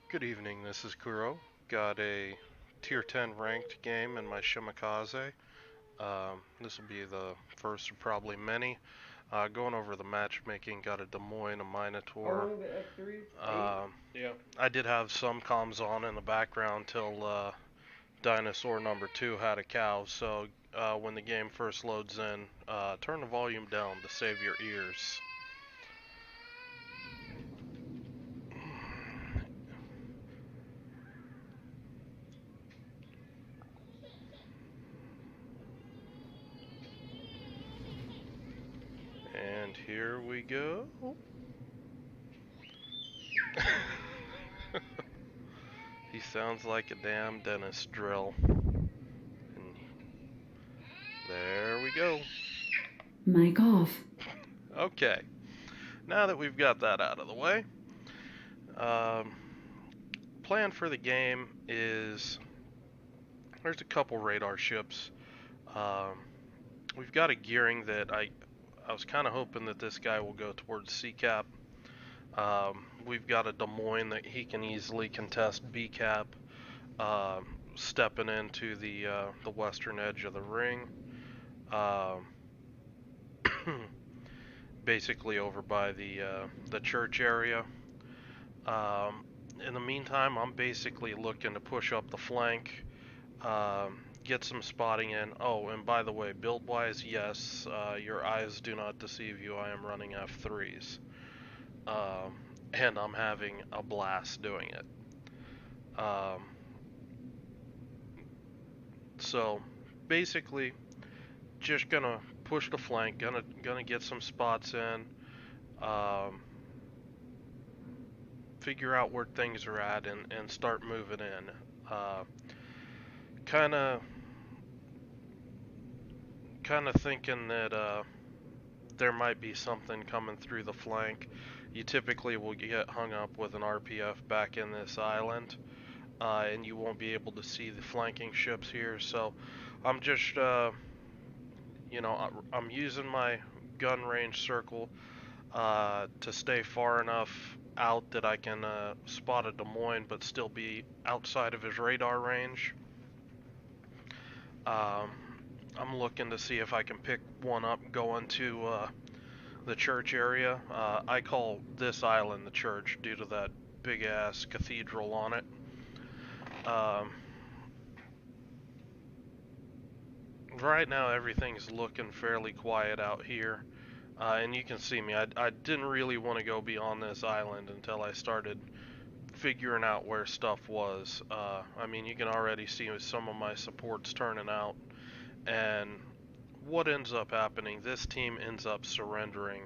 Good evening, this is Kuro. Got a tier 10 ranked game in my Shimakaze. This will be the first of probably many. Going over the matchmaking, got a Des Moines, a Minotaur. Along the F3, 8. Um, I did have some comms on in the background till dinosaur number 2 had a cow, so when the game first loads in, turn the volume down to save your ears. And here we go. He sounds like a damn dentist drill. And there we go. Mic off. Okay, now that we've got that out of the way, um, plan for the game is there's a couple radar ships. Um, we've got a gearing that I was kind of hoping that this guy will go towards C cap. We've got a Des Moines that he can easily contest B cap, stepping into the western edge of the ring. Um, Basically over by the church area. Um, in the meantime, I'm basically looking to push up the flank, get some spotting in. Oh, and by the way, build-wise, yes, your eyes do not deceive you. I am running F3s, and I'm having a blast doing it. So basically, just gonna push the flank, gonna get some spots in. Um, Figure out where things are at and start moving in. Kind of thinking that there might be something coming through the flank. You typically will get hung up with an RPF back in this island, and you won't be able to see the flanking ships here. So I'm just, I'm using my gun range circle to stay far enough out that I can spot a Des Moines but still be outside of his radar range. Um, I'm looking to see if I can pick one up going to the church area. I call this island the church due to that big ass cathedral on it. Um, right now everything's looking fairly quiet out here. And you can see me, I didn't really want to go beyond this island until I started figuring out where stuff was. I mean, you can already see some of my supports turning out, and what ends up happening, this team ends up surrendering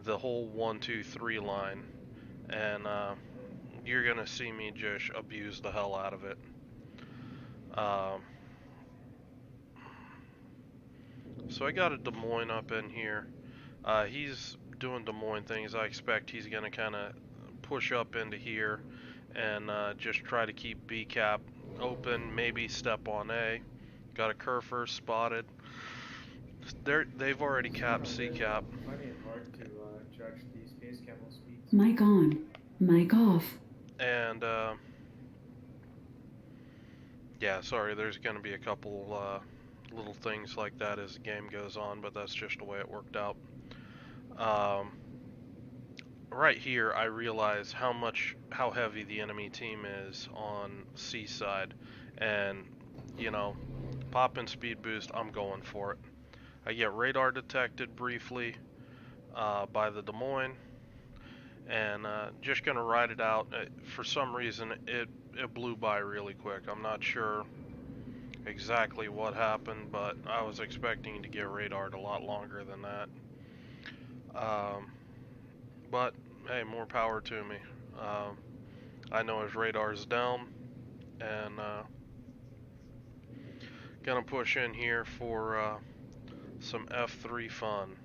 the whole 1-2-3 line, and you're gonna see me just abuse the hell out of it. Um, so I got a Des Moines up in here. He's doing Des Moines things. I expect he's gonna kind of push up into here and just try to keep B cap open, maybe step on A. Got a Kerfer spotted. They've already capped C cap. Finding it hard to judge the space camel speeds. Mic on. Mic off. And yeah, sorry, there's going to be a couple little things like that as the game goes on, but that's just the way it worked out. Right here, I realize how heavy the enemy team is on C side, and you know, popping speed boost, I'm going for it. I get radar detected briefly by the Des Moines, and just gonna ride it out. For some reason, it blew by really quick. I'm not sure exactly what happened, but I was expecting to get radared a lot longer than that. But hey, more power to me. I know his radar's down, and gonna push in here for some F3 fun.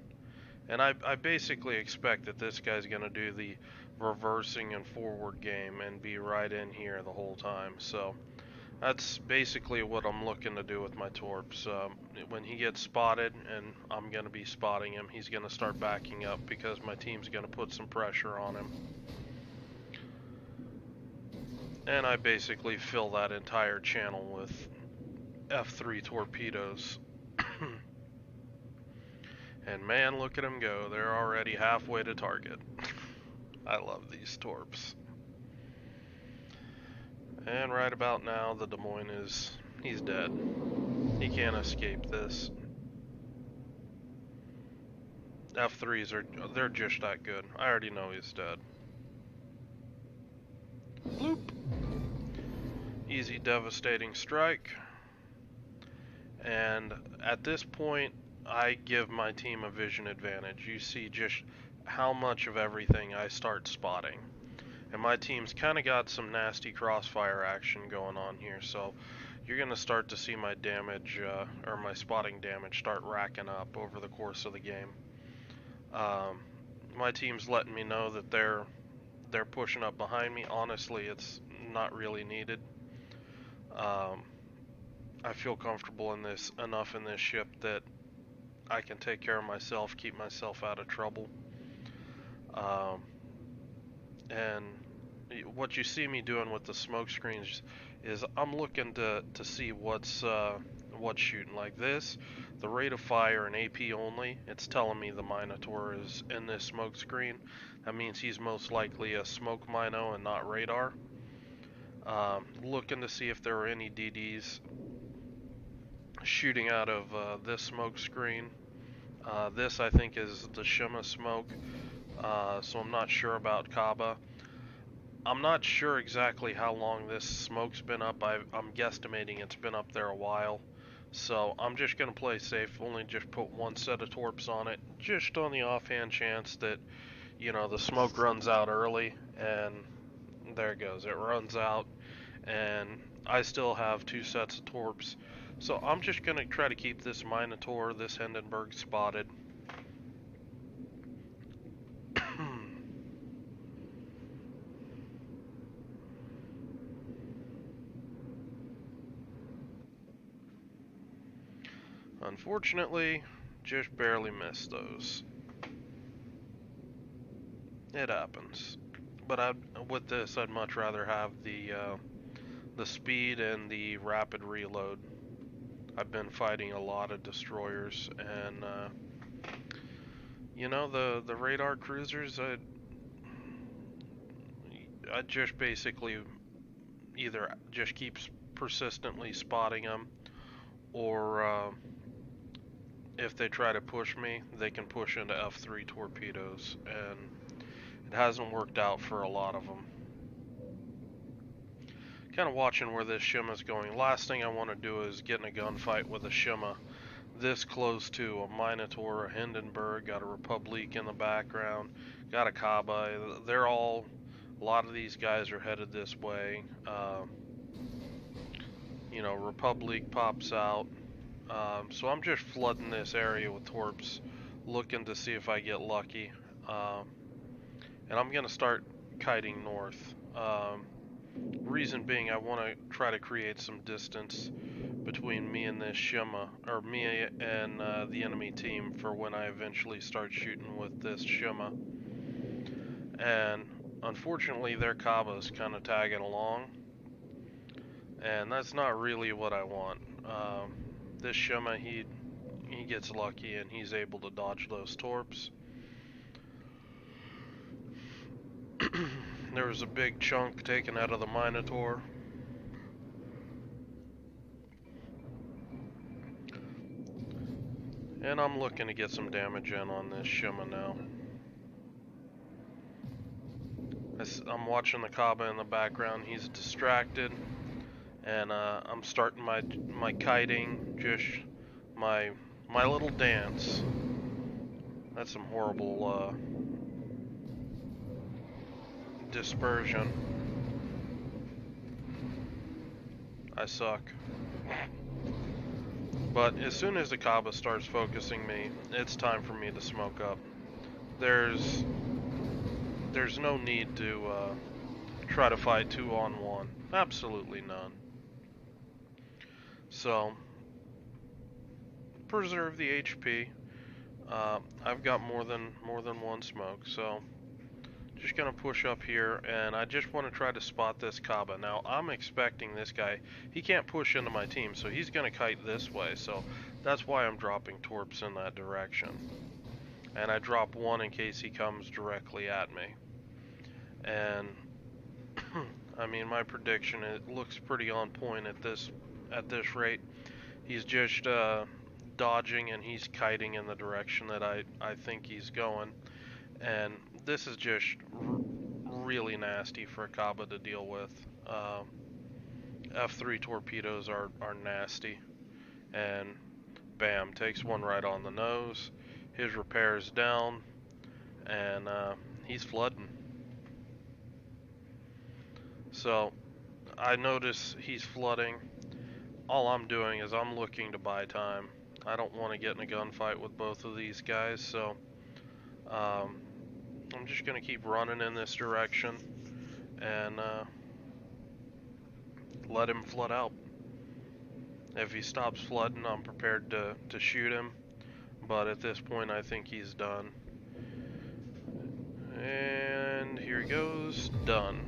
And I basically expect that this guy's gonna do the reversing and forward game and be right in here the whole time. So that's basically what I'm looking to do with my torps. When he gets spotted, and I'm going to be spotting him, he's going to start backing up because my team's going to put some pressure on him. And I basically fill that entire channel with F3 torpedoes. And man, look at them go. They're already halfway to target. I love these torps. And right about now, the Des Moines he's dead. He can't escape this. F3s they're just that good. I already know he's dead. Bloop. Easy devastating strike. And at this point, I give my team a vision advantage. You see just how much of everything I start spotting. And my team's kind of got some nasty crossfire action going on here, so you're going to start to see my damage, or my spotting damage, start racking up over the course of the game. My team's letting me know that they're pushing up behind me. Honestly, it's not really needed. I feel comfortable in this enough in this ship that I can take care of myself, keep myself out of trouble. And what you see me doing with the smoke screens is I'm looking to see what's shooting. Like this, the rate of fire and AP only, it's telling me the Minotaur is in this smoke screen. That means he's most likely a smoke Mino and not radar. Looking to see if there are any DDs shooting out of this smoke screen. This I think is the Shima smoke, so I'm not sure about Kaba. I'm not sure exactly how long this smoke's been up. I'm guesstimating it's been up there a while. So I'm just going to play safe, only just put one set of torps on it, just on the offhand chance that, you know, the smoke runs out early, and there it goes. It runs out, and I still have 2 sets of torps. So I'm just going to try to keep this Minotaur, this Hindenburg spotted. Unfortunately, just barely missed those. It happens. But with this, I'd much rather have the speed and the rapid reload. I've been fighting a lot of destroyers, and you know, the radar cruisers, I just basically either just keep persistently spotting them, or if they try to push me, they can push into F3 torpedoes, and it hasn't worked out for a lot of them. Kind of watching where this Shima's going. Last thing I want to do is get in a gunfight with a Shima this close to a Minotaur, a Hindenburg, got a Republic in the background, got a Kaba. They're all, a lot of these guys are headed this way. You know, Republic pops out. So I'm just flooding this area with torps, looking to see if I get lucky. And I'm going to start kiting north. Reason being, I want to try to create some distance between me and this Shima, or me and the enemy team, for when I eventually start shooting with this Shima. And unfortunately, their Kaba's kind of tagging along, and that's not really what I want. This Shima, he gets lucky and he's able to dodge those torps. There was a big chunk taken out of the Minotaur. And I'm looking to get some damage in on this Shima now. I'm watching the Kaba in the background. He's distracted. And I'm starting my kiting, just my little dance. That's some horrible dispersion. I suck. But as soon as the Kaba starts focusing me, it's time for me to smoke up. There's no need to try to fight 2-on-1. Absolutely none. So preserve the HP. I've got more than one smoke, so Just gonna push up here, and I just want to try to spot this Kaba. Now, I'm expecting this guy, he can't push into my team, so he's gonna kite this way, so that's why I'm dropping torps in that direction. And I drop one in case he comes directly at me. And, I mean, my prediction, it looks pretty on point at this rate. He's just dodging, and he's kiting in the direction that I think he's going. And this is just really nasty for a Kaba to deal with. F3 torpedoes are nasty. And bam, takes one right on the nose. His repair is down, and he's flooding. So I notice he's flooding. All I'm doing is I'm looking to buy time. I don't want to get in a gunfight with both of these guys, so I'm just going to keep running in this direction and let him flood out. If he stops flooding, I'm prepared to shoot him, but at this point I think he's done. And here he goes, done.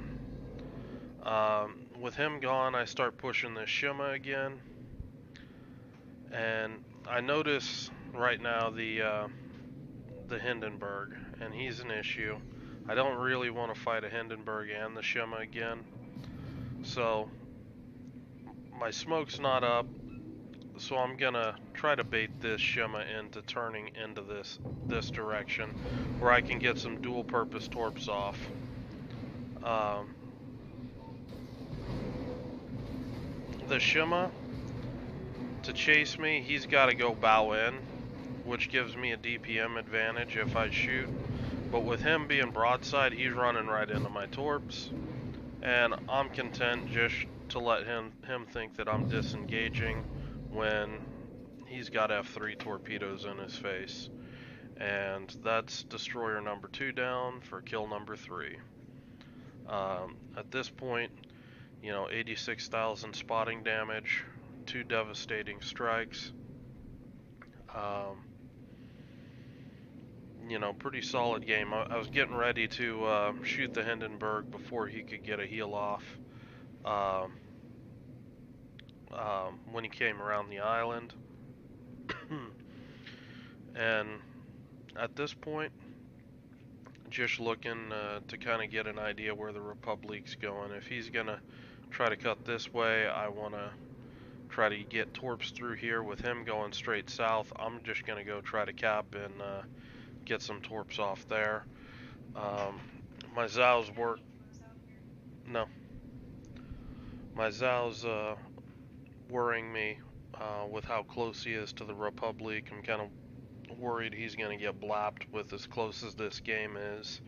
With him gone, I start pushing this Shima again, and I notice right now the Hindenburg, and he's an issue. I don't really want to fight a Hindenburg and the Shima again, so my smoke's not up, so I'm gonna try to bait this Shima into turning into this direction, where I can get some dual purpose torps off. The Shima, to chase me, he's got to go bow in, which gives me a DPM advantage if I shoot. But with him being broadside, he's running right into my torps, and I'm content just to let him think that I'm disengaging when he's got F3 torpedoes in his face. And that's destroyer number 2 down for kill number 3. At this point, you know, 86,000 spotting damage, 2 devastating strikes. You know, pretty solid game. I was getting ready to shoot the Hindenburg before he could get a heal off when he came around the island. And at this point, just looking to kind of get an idea where the Republic's going. If he's gonna try to cut this way, I want to try to get torps through here. With him going straight south, I'm just gonna go try to cap and get some torps off there. My Zow's work. No. My Zow's worrying me with how close he is to the Republic. I'm kind of worried he's going to get blapped with as close as this game is.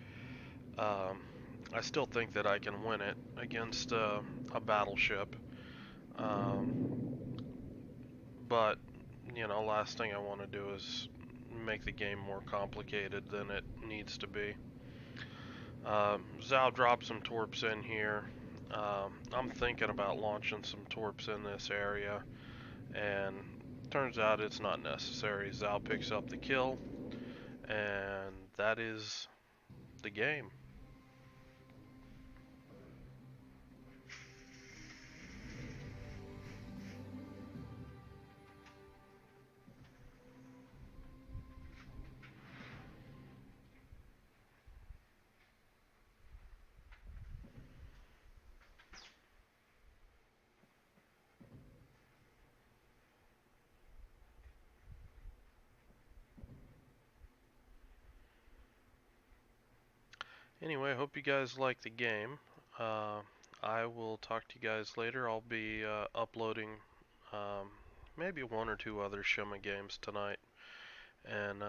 I still think that I can win it against a battleship. But, you know, last thing I want to do is make the game more complicated than it needs to be. Zhao dropped some torps in here. I'm thinking about launching some torps in this area, and turns out it's not necessary. Zhao picks up the kill, and that is the game. Anyway, I hope you guys like the game. I will talk to you guys later. I'll be uploading maybe 1 or 2 other Shima games tonight, and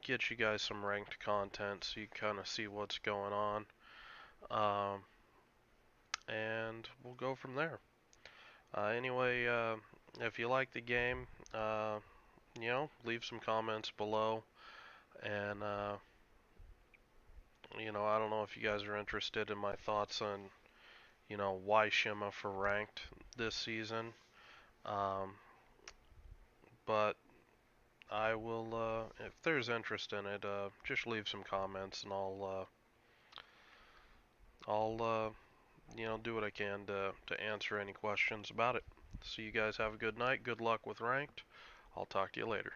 get you guys some ranked content so you kind of see what's going on. And we'll go from there. Anyway, if you like the game, you know, leave some comments below, and you know, I don't know if you guys are interested in my thoughts on, you know, why Shima for ranked this season. But I will, if there's interest in it, just leave some comments, and I'll do what I can to answer any questions about it. So you guys have a good night. Good luck with ranked. I'll talk to you later.